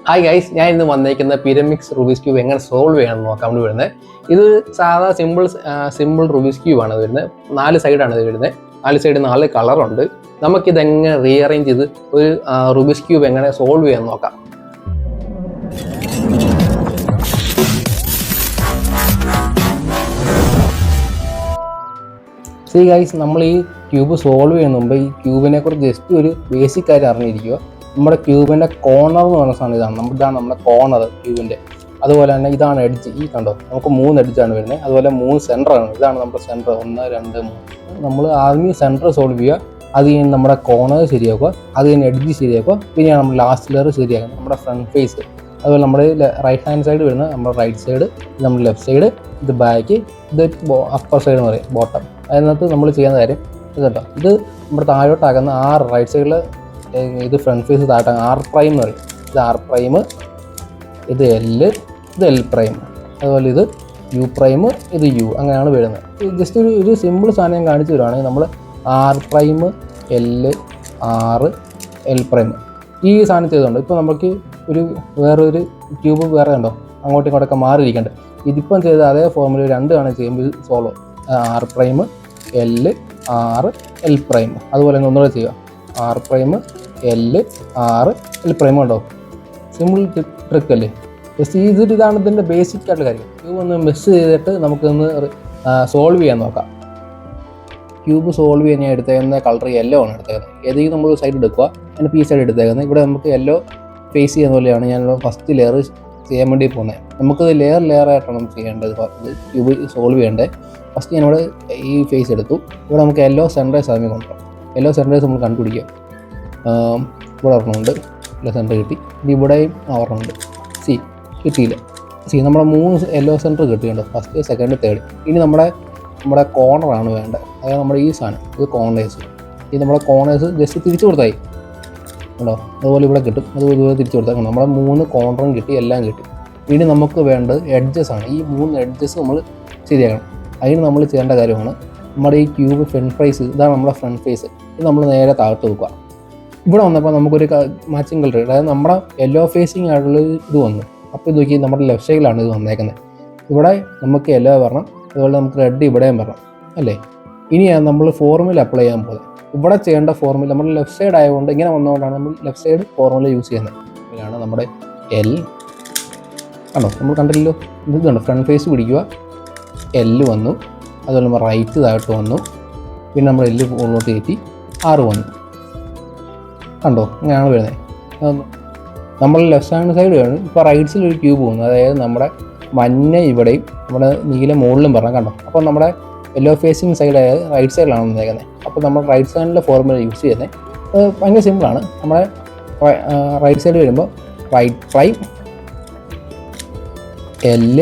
Hi guys, ഞാൻ ഇന്ന് വന്നേക്കുന്ന പിരമിഡ്സ് റുബിക്സ് ക്യൂബ് എങ്ങനെ സോൾവ് ചെയ്യണമെന്ന് നോക്കാൻ വേണ്ടി വരുന്നത്. ഇത് സാധാ സിമ്പിൾ റുബിക്സ് ക്യൂബ് ആണ് വരുന്നത്. 4 സൈഡാണ് ഇത് വരുന്നത്. 4 സൈഡ് 4 കളറുണ്ട്. നമുക്കിതെങ്ങനെ റീഅറേഞ്ച് ചെയ്ത് ഒരു റുബിക്സ് ക്യൂബ് എങ്ങനെ സോൾവ് ചെയ്യാൻ നോക്കാം. സീ ഗൈസ്, നമ്മൾ ഈ ക്യൂബ് സോൾവ് ചെയ്യുന്ന മുമ്പ് ഈ ക്യൂബിനെ കുറിച്ച് ജസ്റ്റ് ഒരു ബേസിക് കാര്യം അറിഞ്ഞിരിക്കുക. നമ്മുടെ ക്യൂബിൻ്റെ കോർണർ എന്ന് പറയുന്ന സാധനം ഇതാണ് നമ്മുടെ കോർണർ ക്യൂബിൻ്റെ. അതുപോലെ തന്നെ ഇതാണ് എഡ്ജ്. ഈ കണ്ടോ, നമുക്ക് 3 എഡ്ജാണ് വരുന്നത്. അതുപോലെ 3 സെൻറ്ററാണ്. ഇതാണ് നമ്മുടെ സെൻറ്റർ 1, 2, 3. നമ്മൾ ആദ്യം സെൻറ്റർ സോൾവ് ചെയ്യുക, അത് കഴിഞ്ഞ് നമ്മുടെ കോർണർ ശരിയാക്കുക, അത് കഴിഞ്ഞ് എഡ്ജ് ശരിയാക്കുക, പിന്നെ നമ്മൾ ലാസ്റ്റ് ലെയർ ശരിയാക്കുക, നമ്മുടെ ഫ്രണ്ട് ഫേസ്. അതുപോലെ നമ്മുടെ റൈറ്റ് ഹാൻഡ് സൈഡ് വരുന്നത് നമ്മുടെ റൈറ്റ് സൈഡ്, ഇത് നമ്മുടെ ലെഫ്റ്റ് സൈഡ്, ഇത് ബാക്ക്, ഇത് അപ്പർ സൈഡ് എന്ന് പറയും, ബോട്ടം. അതിനകത്ത് നമ്മൾ ചെയ്യുന്ന കാര്യം ഇത് കേട്ടോ, ഇത് നമ്മുടെ താഴോട്ടാക്കുന്ന റൈറ്റ് സൈഡിൽ ഇത് ഫ്രണ്ട് ഫേസ് താഴെ R' എന്ന് പറയും. ഇത് R', ഇത് L, ഇത് L'. അതുപോലെ ഇത് U', ഇത് U. അങ്ങനെയാണ് വരുന്നത്. ജസ്റ്റ് ഒരു സിമ്പിൾ സാധനം ഞാൻ കാണിച്ചു തരുവാണെങ്കിൽ നമ്മൾ R', L, R, L'. ഈ സാധനം ചെയ്തുകൊണ്ട് ഇപ്പോൾ നമുക്ക് വേറൊരു ട്യൂബ് വേറെ ഉണ്ടോ അങ്ങോട്ടും ഇങ്ങോട്ടൊക്കെ മാറിയിരിക്കേണ്ടത്. ഇതിപ്പം ചെയ്ത അതേ ഫോർമുല 2 ആണ് ചെയ്യുമ്പോൾ ഇത് solve. R', L, R, L'. അതുപോലെ തന്നെ ഒന്നുകൂടെ ചെയ്യുക. R', L, R, L' ഉണ്ടോ. സിമ്പിൾ ട്രിക്ക് അല്ലേ. ജസ്റ്റ് ഇതാണ് ഇതിൻ്റെ ബേസിക് ആയിട്ടുള്ള കാര്യം. ക്യൂബ് ഒന്ന് മിസ് ചെയ്തിട്ട് നമുക്കൊന്ന് സോൾവ് ചെയ്യാൻ നോക്കാം. ക്യൂബ് സോൾവ് ചെയ്യാൻ ഞാൻ എടുത്തേക്കുന്ന കളർ യെല്ലോ ആണ് എടുത്തേക്കുന്നത്. ഏതെങ്കിലും നമ്മൾ സൈഡ് എടുക്കുക, അതിന് പീസ് ആയിട്ട് എടുത്തേക്കുന്നത്. ഇവിടെ നമുക്ക് യെല്ലോ ഫേസ് ചെയ്യുന്ന പോലെയാണ് ഞാൻ ഫസ്റ്റ് ലെയർ ചെയ്യാൻ വേണ്ടി പോകുന്നത്. നമുക്കത് ലെയർ ആയിട്ടാണ് നമുക്ക് ചെയ്യേണ്ടത്. ക്യൂബ് സോൾവ് ചെയ്യേണ്ടത്. ഫസ്റ്റ് ഞാനിവിടെ ഈ ഫേസ് എടുത്തു. ഇവിടെ നമുക്ക് യെല്ലോ സെൻറ്ററേഴ്സ് ആദ്യമേ കൊണ്ടുപോകാം. യെല്ലോ സെൻറ്ററേഴ്സ് നമ്മൾ കണ്ടുപിടിക്കുക. ഇവിടെ ഒരെണ്ണമുണ്ട്, യെല്ലോ സെൻറ്റർ കിട്ടി. ഇത് ഇവിടെയും ഒരെണ്ണമുണ്ട്. കിട്ടിയില്ല. നമ്മുടെ 3 യെല്ലോ സെൻറ്റർ കിട്ടിയുണ്ട്, ഫസ്റ്റ്, സെക്കൻഡ്, തേർഡ്. ഇനി നമ്മുടെ കോർണറാണ് വേണ്ടത്. അതായത് നമ്മുടെ ഈ സാധനം, ഇത് കോർണേഴ്സ്. ഇത് നമ്മുടെ കോർണേഴ്സ് ജസ്റ്റ് തിരിച്ചു കൊടുത്തായി കേട്ടോ. അതുപോലെ ഇവിടെ കിട്ടും, അതുപോലെ തിരിച്ചു കൊടുത്താൽ നമ്മുടെ 3 കോർണറും കിട്ടി, എല്ലാം കിട്ടി. ഇനി നമുക്ക് വേണ്ടത് എഡ്ജസ് ആണ്. ഈ 3 എഡ്ജസ് നമ്മൾ ശരിയാക്കണം. അതിന് നമ്മൾ ചെയ്യേണ്ട കാര്യമാണ് നമ്മുടെ ഈ ക്യൂബ് ഫ്രണ്ട് ഫേസ്. ഇതാണ് നമ്മുടെ ഫ്രണ്ട് ഫേസ്. ഇത് നമ്മൾ നേരെ താഴ്ത്ത് വെക്കുക. ഇവിടെ വന്നപ്പോൾ നമുക്കൊരു മാച്ചിങ് കളർ, അതായത് നമ്മുടെ യെല്ലോ ഫേസിങ് ആയിട്ടുള്ള ഇത് വന്നു. അപ്പോൾ ഇത് നോക്കി നമ്മുടെ ലെഫ്റ്റ് സൈഡിലാണ് ഇത് വന്നേക്കുന്നത്. ഇവിടെ നമുക്ക് യെല്ലോ വരണം, അതുപോലെ നമുക്ക് റെഡ് ഇവിടെയും വരണം അല്ലേ. ഇനിയാണ് നമ്മൾ ഫോർമുല അപ്ലൈ ചെയ്യാൻ പോകുന്നത്. ഇവിടെ ചെയ്യേണ്ട ഫോർമുല നമ്മൾ ലെഫ്റ്റ് സൈഡ് ആയതുകൊണ്ട് ഇങ്ങനെ വന്നതുകൊണ്ടാണ് നമ്മൾ ലെഫ്റ്റ് സൈഡ് ഫോർമുല യൂസ് ചെയ്യുന്നത്. ഇതിലാണ് നമ്മുടെ L ആണോ, നമ്മൾ കണ്ടില്ലല്ലോ. ഇത് കണ്ടോ, ഫ്രണ്ട് ഫേസ് പിടിക്കുക, L വന്നു. അതുപോലെ നമ്മൾ റൈറ്റ് താഴോട്ട് വന്നു, പിന്നെ നമ്മൾ L മുകളിലോട്ട് കയറ്റി R വന്നു. കണ്ടോ, ഇങ്ങനെയാണ് വരുന്നത്. നമ്മൾ ലെഫ്റ്റ് ഹാൻഡ് സൈഡ് വേണം. ഇപ്പോൾ റൈറ്റ് സൈഡിൽ ഒരു ക്യൂബ് പോകുന്നു, അതായത് നമ്മുടെ മഞ്ഞ ഇവിടെയും നമ്മുടെ നീല മുകളിലും പറഞ്ഞാൽ കണ്ടോ. അപ്പോൾ നമ്മുടെ യെല്ലോ ഫേസിങ് സൈഡ് ആയത് റൈറ്റ് സൈഡിലാണ് വന്നേക്കുന്നത്. അപ്പോൾ നമ്മൾ റൈറ്റ് സൈഡിലെ ഫോർമുല യൂസ് ചെയ്യുന്നത് ഭയങ്കര സിമ്പിളാണ്. നമ്മുടെ റൈറ്റ് സൈഡ് വരുമ്പോൾ റൈറ്റ്', L,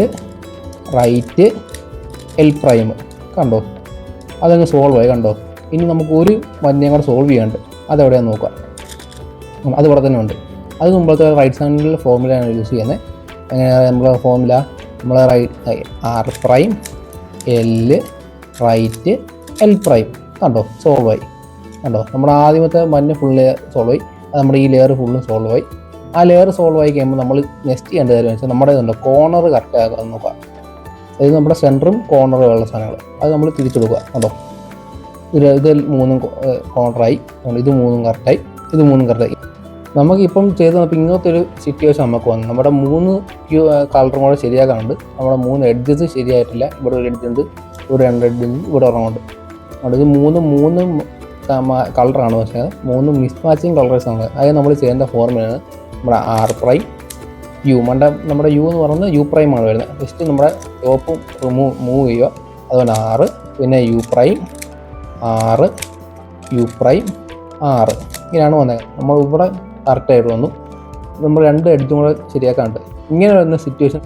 റൈറ്റ്, L'. കണ്ടോ, അതങ്ങ് സോൾവ് ആയി. കണ്ടോ, ഇനി നമുക്ക് ഒരു മഞ്ഞയും കൂടെ സോൾവ് ചെയ്യാണ്ട്. അതെവിടെയാണെന്ന് നോക്കാം. അതിവിടെ തന്നെ ഉണ്ട്. അത് മുമ്പത്തെ റൈറ്റ് സൈഡിലെ ഫോർമുലയാണ് യൂസ് ചെയ്യുന്നത്. അങ്ങനെ നമ്മളെ ഫോർമുല നമ്മളെ R', L, റൈറ്റ്, L'. കണ്ടോ, സോൾവ് ആയി. കണ്ടോ, നമ്മുടെ ആദ്യമത്തെ മഞ്ഞ ഫുള്ള് സോൾവ് ആയി. അത് നമ്മുടെ ഈ ലെയർ ഫുള്ളും സോൾവ് ആയി. ആ ലെയർ സോൾവ് ആയി കഴിയുമ്പോൾ നമ്മൾ നെക്സ്റ്റ് ചെയ്യേണ്ട കാര്യം വെച്ചാൽ നമ്മുടെ ഇതുണ്ട് കോർണർ കറക്റ്റ് ആക്കാൻ നോക്കാം. അതായത് നമ്മുടെ സെൻറ്ററും കോർണറുള്ള സാധനങ്ങൾ അത് നമ്മൾ തിരിച്ചെടുക്കുക. കണ്ടോ, ഇത് 3 കോർണറായി. ഇത് 3 കറക്റ്റായി, ഇത് 3 കറക്റ്റായി. നമുക്കിപ്പം ചെയ്ത് നോക്കി ഇങ്ങനത്തെ ഒരു സിറ്റുവേഷൻ നമുക്ക് വന്നു. നമ്മുടെ 3 കളറും കൂടെ ശരിയാക്കാനുണ്ട്. നമ്മുടെ 3 എഡ്ജസ് ശരിയായിട്ടില്ല. ഇവിടെ ഒരു എഡ്ജ് ഉണ്ട്, ഇവിടെ 2 എഡ്ജ് ഉണ്ട്, ഇവിടെ ഒരെണ്ണമുണ്ട്. അതുകൊണ്ട് ഇത് 3 കളറാണ്, പക്ഷേ 3 മിസ് മാച്ചിങ് കളേഴ്സാണ്. അതായത് നമ്മൾ ചെയ്യേണ്ട ഫോർമുലയാണ് നമ്മുടെ R', U. നമ്മുടെ U എന്ന് പറയുന്നത് U' ആണ് വരുന്നത്. ജസ്റ്റ് നമ്മുടെ ടോപ്പും മൂവ് ചെയ്യുക. അതുപോലെ R, പിന്നെ U', R, U', R. ഇങ്ങനെയാണ് വന്നത്. നമ്മൾ ഇവിടെ കറക്റ്റായിട്ട് വന്നു. നമ്മൾ 2 എഡ്ജും കൂടെ ശരിയാക്കാനുണ്ട്. ഇങ്ങനെ വരുന്ന സിറ്റുവേഷൻ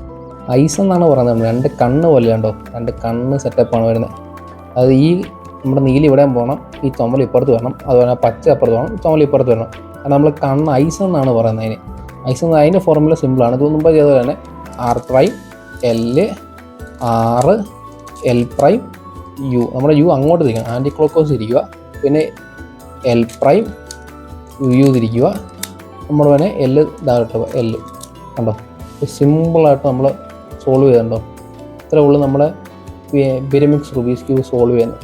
ഐസ് എന്നാണ് പറയുന്നത്. 2 കണ്ണ് പോലെ ഉണ്ടോ, 2 കണ്ണ് സെറ്റപ്പാണ് വരുന്നത്. അത് ഈ നമ്മുടെ നീല ഇവിടെ പോകണം, ഈ ചുമൽ ഇപ്പുറത്ത് വരണം, അതുപോലെ പച്ച അപ്പുറത്ത് വേണം, ചുമൽ ഇപ്പുറത്ത് വരണം. കാരണം നമ്മൾ കണ്ണ് ഐസ് എന്നാണ് പറയുന്നത്. അതിൻ്റെ ഫോർമുല സിമ്പിളാണ്. ഇത് മുമ്പ് ചെയ്തത് തന്നെ R', L, R, L', U. നമ്മുടെ U അങ്ങോട്ട് തിരിക്കണം, ആൻറ്റി ക്ലോക്ക് വൈസ് തിരിക്കുക. പിന്നെ L', U തിരിക്കുക. നമ്മൾ തന്നെ L ഇതാകട്ടെ, L കണ്ടോ, സിമ്പിളായിട്ട് നമ്മൾ സോൾവ് ചെയ്തിട്ടുണ്ടോ. ഇത്രേ ഉള്ളൂ നമ്മുടെ പിരമിഡ്സ് റുബീസ് ക്യൂബ് സോൾവ് ചെയ്യുന്നത്.